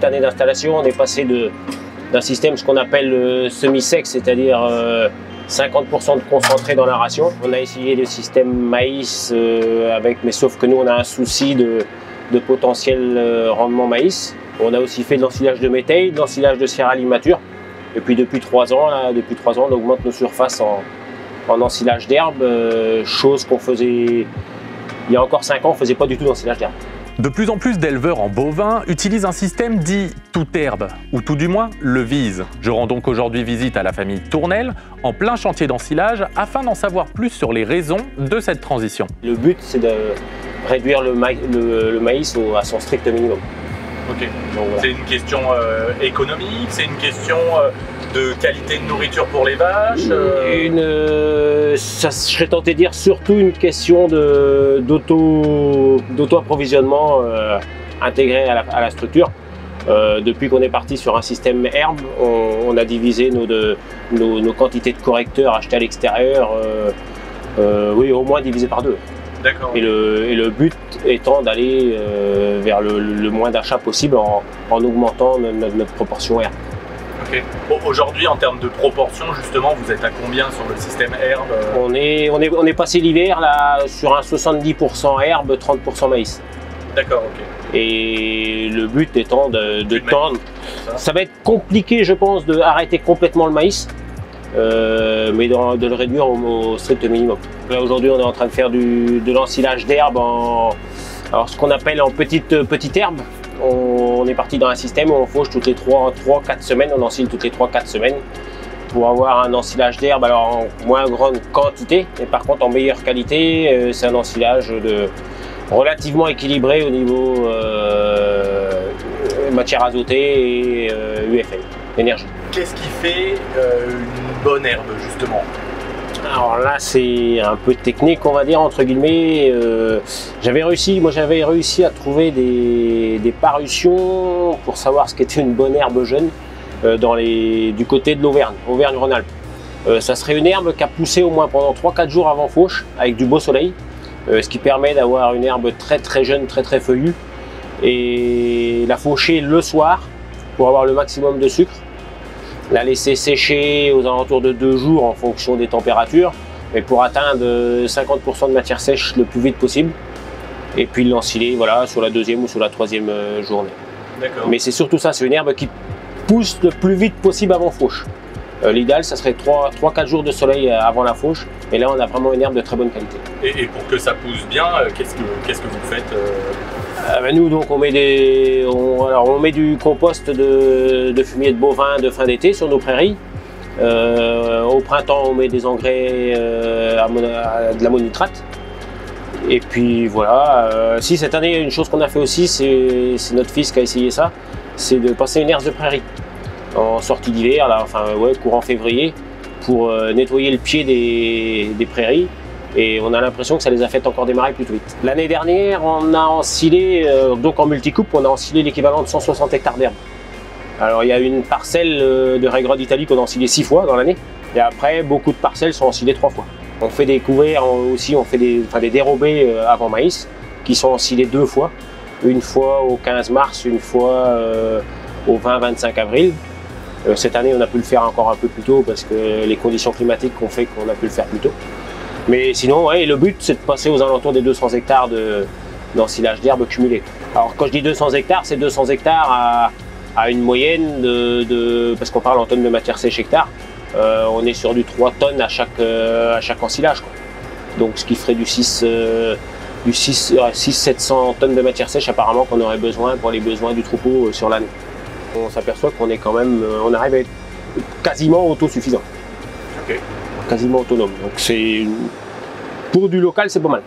petite année d'installation, on est passé d'un système ce qu'on appelle semi-sec, c'est-à-dire 50% de concentré dans la ration. On a essayé le système maïs mais sauf que nous on a un souci de potentiel rendement maïs. On a aussi fait de l'ensilage de métail, de l'ensilage de céréales immatures. Et puis depuis 3 ans, on augmente nos surfaces en ensilage d'herbe, chose qu'on faisait il y a encore 5 ans, on ne faisait pas du tout d'ensilage d'herbe. De plus en plus d'éleveurs en bovins utilisent un système dit toute herbe, ou tout du moins le vise. Je rends donc aujourd'hui visite à la famille Tournelle, en plein chantier d'ensilage, afin d'en savoir plus sur les raisons de cette transition. Le but, c'est de réduire le maïs à son strict minimum. Ok. Voilà. C'est une question économique, c'est une question de qualité de nourriture pour les vaches ça serait tenté de dire surtout une question d'auto-approvisionnement intégré à la structure. Depuis qu'on est parti sur un système herbe, on a divisé nos quantités de correcteurs achetés à l'extérieur, oui, au moins divisé par 2. D'accord. Et le but étant d'aller vers le moins d'achats possible en augmentant notre proportion herbe. Okay. Bon, aujourd'hui, en termes de proportion, justement, vous êtes à combien sur le système herbe? On est passé l'hiver là sur un 70% herbe, 30% maïs. D'accord, ok. Et le but étant de tendre. Ça va être compliqué, je pense, d'arrêter complètement le maïs, mais de le réduire au strict minimum. Là, aujourd'hui, on est en train de faire de l'ensilage d'herbe alors ce qu'on appelle en petite herbe. On est parti dans un système où on fauche toutes les 3-4 semaines, on ensile toutes les 3-4 semaines pour avoir un ensilage d'herbe alors en moins grande quantité, mais par contre en meilleure qualité. C'est un ensilage relativement équilibré au niveau matière azotée et UFL, énergie. Qu'est-ce qui fait une bonne herbe justement? Alors là, c'est un peu technique, on va dire, entre guillemets. J'avais réussi à trouver des parutions pour savoir ce qu'était une bonne herbe jeune du côté de l'Auvergne, Auvergne-Rhône-Alpes. Ça serait une herbe qui a poussé au moins pendant 3-4 jours avant fauche, avec du beau soleil, ce qui permet d'avoir une herbe très très jeune, très très feuillue, et la faucher le soir pour avoir le maximum de sucre. La laisser sécher aux alentours de 2 jours en fonction des températures, mais pour atteindre 50% de matière sèche le plus vite possible, et puis l'ensiler voilà, sur la 2e ou sur la 3e journée. Mais c'est surtout ça, c'est une herbe qui pousse le plus vite possible avant fauche. L'idéal, ça serait 3-4 jours de soleil avant la fauche, et là on a vraiment une herbe de très bonne qualité. Et pour que ça pousse bien, qu'est-ce que vous faites nous, donc, on met du compost de fumier de bovin de fin d'été sur nos prairies. Au printemps, on met des engrais de l'ammonitrate. Et puis voilà. Si cette année, une chose qu'on a fait aussi, c'est notre fils qui a essayé ça, c'est de passer une herse de prairie en sortie d'hiver, courant février, pour nettoyer le pied des prairies. Et on a l'impression que ça les a fait encore démarrer plus vite. L'année dernière, on a ensilé, donc en multicoupe, on a ensilé l'équivalent de 160 hectares d'herbe. Alors il y a une parcelle de Raigrod Italie qu'on a ensilé 6 fois dans l'année. Et après, beaucoup de parcelles sont ensilées 3 fois. On fait des couverts aussi, on fait des dérobés avant maïs qui sont ensilés 2 fois. Une fois au 15 mars, une fois au 20-25 avril. Cette année, on a pu le faire encore un peu plus tôt parce que les conditions climatiques ont fait qu'on a pu le faire plus tôt. Mais sinon, ouais, le but, c'est de passer aux alentours des 200 hectares d'ensilage d'herbe cumulé. Alors, quand je dis 200 hectares, c'est 200 hectares à une moyenne parce qu'on parle en tonnes de matière sèche hectare. On est sur du 3 tonnes à chaque ensilage, quoi. Donc, ce qui ferait du 600-700 tonnes de matière sèche apparemment qu'on aurait besoin pour les besoins du troupeau sur l'année. On s'aperçoit qu'on est quand même, on arrive à être quasiment autosuffisant. Okay. Quasiment autonome. Donc pour du local, c'est pas mal.